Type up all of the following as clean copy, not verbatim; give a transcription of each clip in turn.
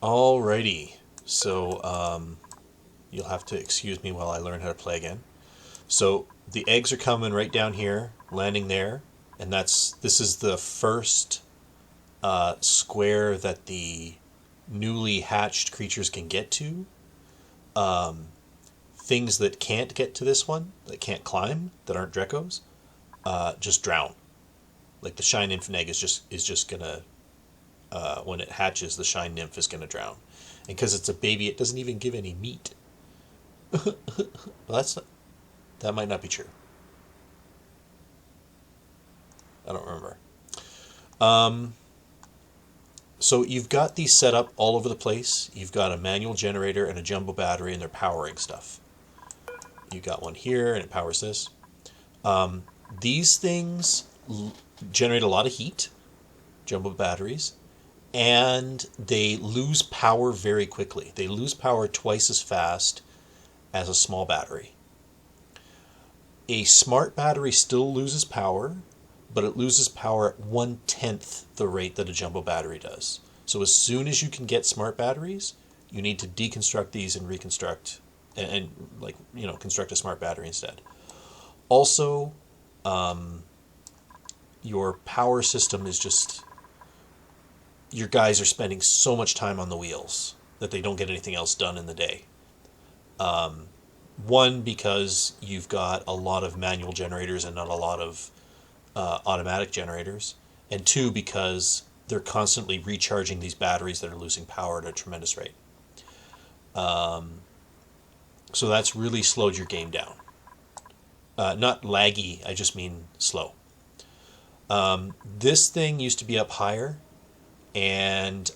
Alrighty, so you'll have to excuse me while I learn how to play again. So the eggs are coming right down here, landing there, and this is the first square that the newly hatched creatures can get to. Things that can't get to this one, that can't climb, that aren't Drekos, just drown. Like the Shine Nymph egg is just gonna when it hatches, the Shine Nymph is gonna drown, and because it's a baby, it doesn't even give any meat. Well, that might not be true. I don't remember. Um, so you've got these set up all over the place. You've got a manual generator and a jumbo battery, and they're powering stuff. You've got one here, and it powers this. These things generate a lot of heat, jumbo batteries, and they lose power very quickly. They lose power twice as fast as a small battery. A smart battery still loses power, but it loses power at 1/10 the rate that a jumbo battery does. So as soon as you can get smart batteries, you need to deconstruct these and reconstruct and like, construct a smart battery instead. Also, your power system is just, your guys are spending so much time on the wheels that they don't get anything else done in the day. One, because you've got a lot of manual generators and not a lot of automatic generators, and two, because they're constantly recharging these batteries that are losing power at a tremendous rate. So that's really slowed your game down. Not laggy, I just mean slow. This thing used to be up higher, and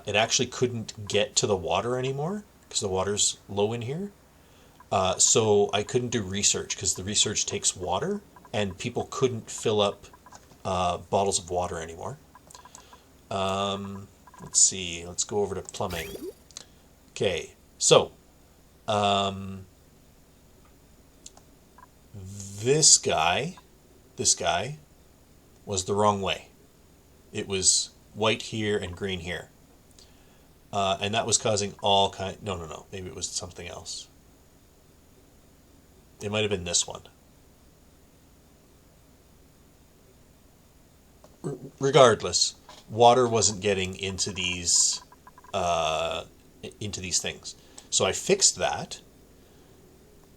it actually couldn't get to the water anymore because the water's low in here. So I couldn't do research because the research takes water, and people couldn't fill up bottles of water anymore. Let's see. Let's go over to plumbing. Okay, so this guy was the wrong way. It was white here and green here, and that was causing all kind. No, no, no. Maybe it was something else. It might have been this one. Regardless, water wasn't getting into these things. So I fixed that,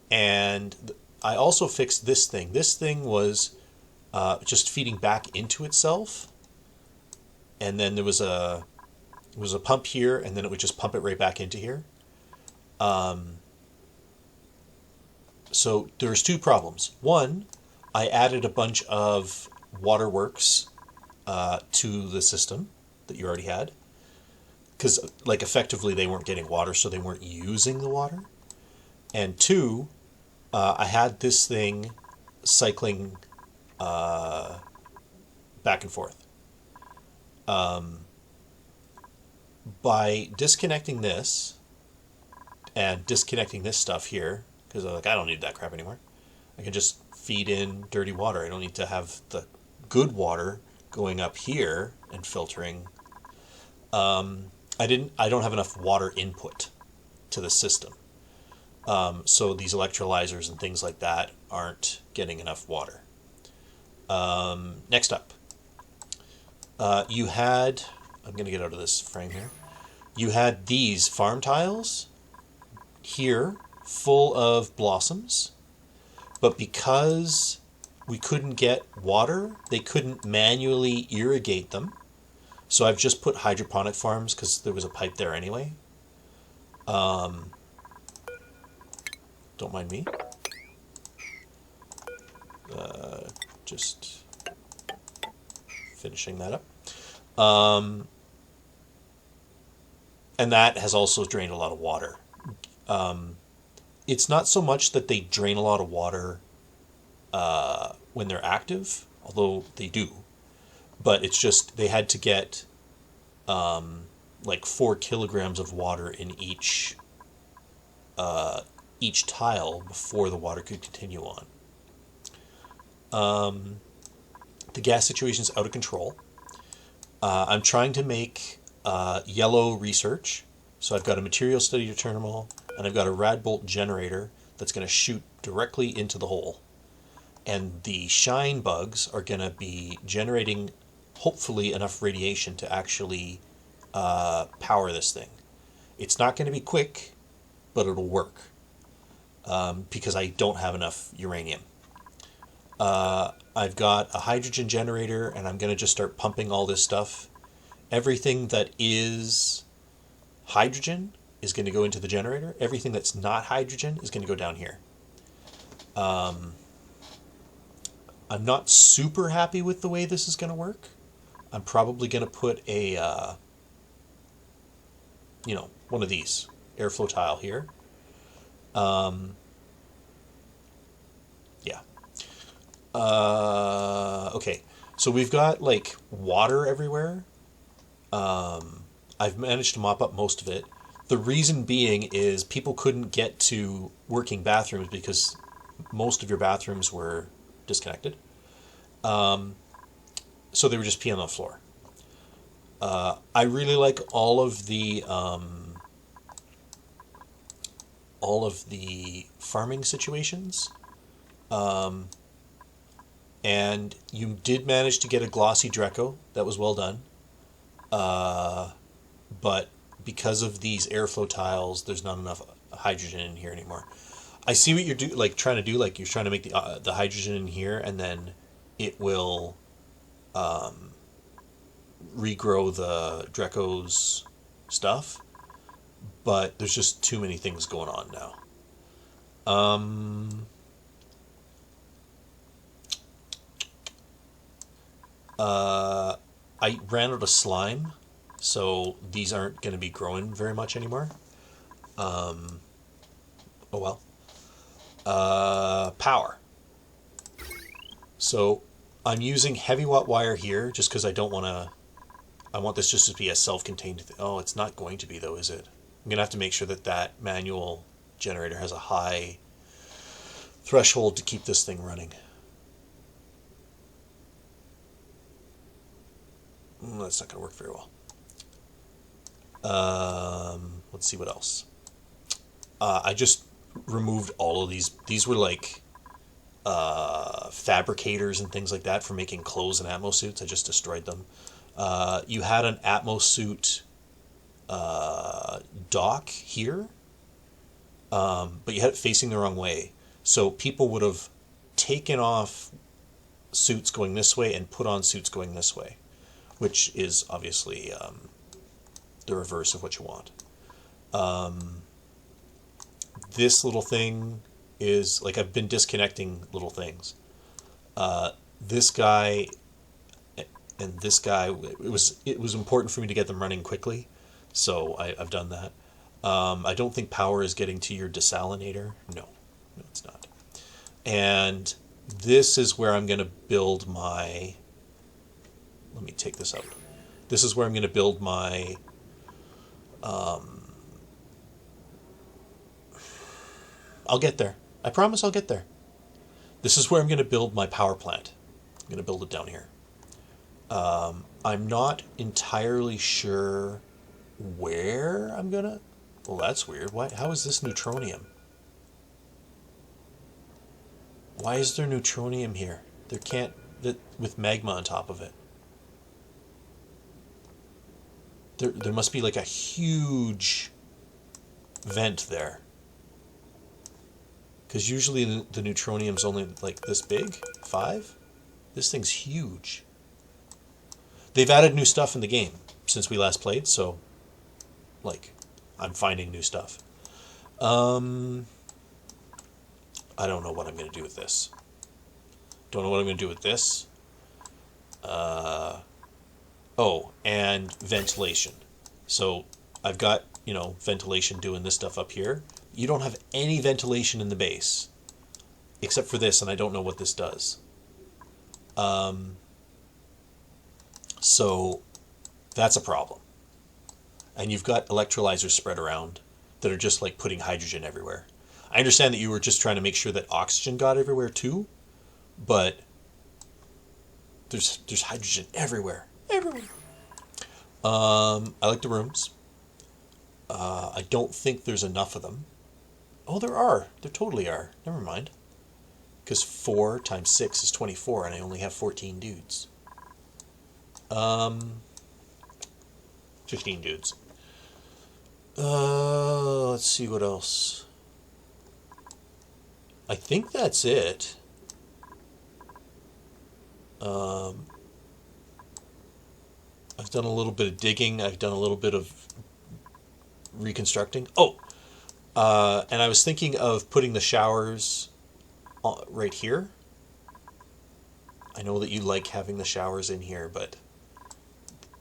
and I also fixed this thing. This thing was just feeding back into itself, and then there was a pump here, and then it would just pump it right back into here. So there's two problems. One, I added a bunch of waterworks to the system that you already had, because like effectively they weren't getting water, so they weren't using the water. And two, I had this thing cycling back and forth. By disconnecting this and disconnecting this stuff here, because I'm like, I don't need that crap anymore. I can just feed in dirty water. I don't need to have the good water going up here and filtering. I don't have enough water input to the system. So these electrolyzers and things like that aren't getting enough water. Next up, you had, I'm going to get out of this frame here. You had these farm tiles here full of blossoms, but because we couldn't get water, they couldn't manually irrigate them. So I've just put hydroponic farms because there was a pipe there anyway. Don't mind me. Just finishing that up. And that has also drained a lot of water. It's not so much that they drain a lot of water when they're active, although they do, but it's just they had to get like 4 kilograms of water in each tile before the water could continue on. The gas situation's out of control. I'm trying to make yellow research So I've got a material study terminal, and I've got a Radbolt generator that's going to shoot directly into the hole. And the shine bugs are going to be generating, hopefully, enough radiation to actually power this thing. It's not going to be quick, but it'll work because I don't have enough uranium. I've got a hydrogen generator, and I'm going to just start pumping all this stuff. Everything that is hydrogen is going to go into the generator. Everything that's not hydrogen is going to go down here. I'm not super happy with the way this is going to work. I'm probably going to put a, one of these airflow tile here. Yeah. Okay. So we've got like water everywhere. I've managed to mop up most of it. The reason being is people couldn't get to working bathrooms because most of your bathrooms were disconnected. So they were just peeing on the floor. I really like all of the farming situations. And you did manage to get a glossy Dreco. That was well done. But because of these airflow tiles, there's not enough hydrogen in here anymore. I see what you're trying to do. Like you're trying to make the hydrogen in here, and then it will regrow the Dreco's stuff. But there's just too many things going on now. I ran out of slime, so these aren't going to be growing very much anymore. Oh well. Power. So I'm using heavy watt wire here just because I don't want to. I want this just to be a self-contained. Oh, it's not going to be though, is it? I'm gonna have to make sure that manual generator has a high threshold to keep this thing running. That's not going to work very well. Let's see what else. I just removed all of these. These were like fabricators and things like that for making clothes and Atmos suits. I just destroyed them. You had an Atmos suit dock here, but you had it facing the wrong way. So people would have taken off suits going this way and put on suits going this way, which is obviously the reverse of what you want. This little thing is like I've been disconnecting little things. This guy and this guy, it was important for me to get them running quickly, so I've done that. I don't think power is getting to your desalinator. No, it's not. And this is where I'm going to build my. Let me take this out. This is where I'm going to build my I'll get there. I promise I'll get there. This is where I'm going to build my power plant. I'm going to build it down here. I'm not entirely sure where I'm going to... Well, that's weird. How is this neutronium? Why is there neutronium here? There can't... with magma on top of it. There must be like a huge vent there. Because usually the neutronium's only like this big. 5? This thing's huge. They've added new stuff in the game since we last played, so like I'm finding new stuff. I don't know what I'm going to do with this. Don't know what I'm going to do with this. Oh, and ventilation. So I've got, ventilation doing this stuff up here. You don't have any ventilation in the base, except for this, and I don't know what this does. So that's a problem. And you've got electrolyzers spread around that are just like putting hydrogen everywhere. I understand that you were just trying to make sure that oxygen got everywhere too, but there's hydrogen everywhere. Everywhere. I like the rooms. I don't think there's enough of them. Oh, there are. There totally are. Never mind. Because 4 times 6 is 24, and I only have 14 dudes. 15 dudes. Let's see what else. I think that's it. I've done a little bit of digging. I've done a little bit of reconstructing. Oh, and I was thinking of putting the showers right here. I know that you like having the showers in here, but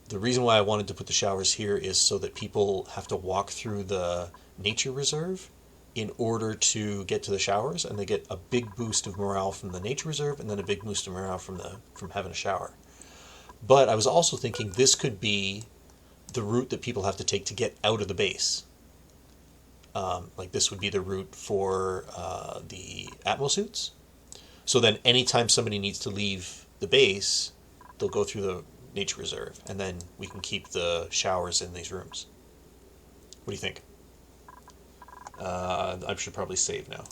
the reason why I wanted to put the showers here is so that people have to walk through the nature reserve in order to get to the showers, and they get a big boost of morale from the nature reserve, and then a big boost of morale from having a shower. But I was also thinking this could be the route that people have to take to get out of the base. Like this would be the route for the Atmo suits. So then anytime somebody needs to leave the base, they'll go through the nature reserve, and then we can keep the showers in these rooms. What do you think? I should probably save now.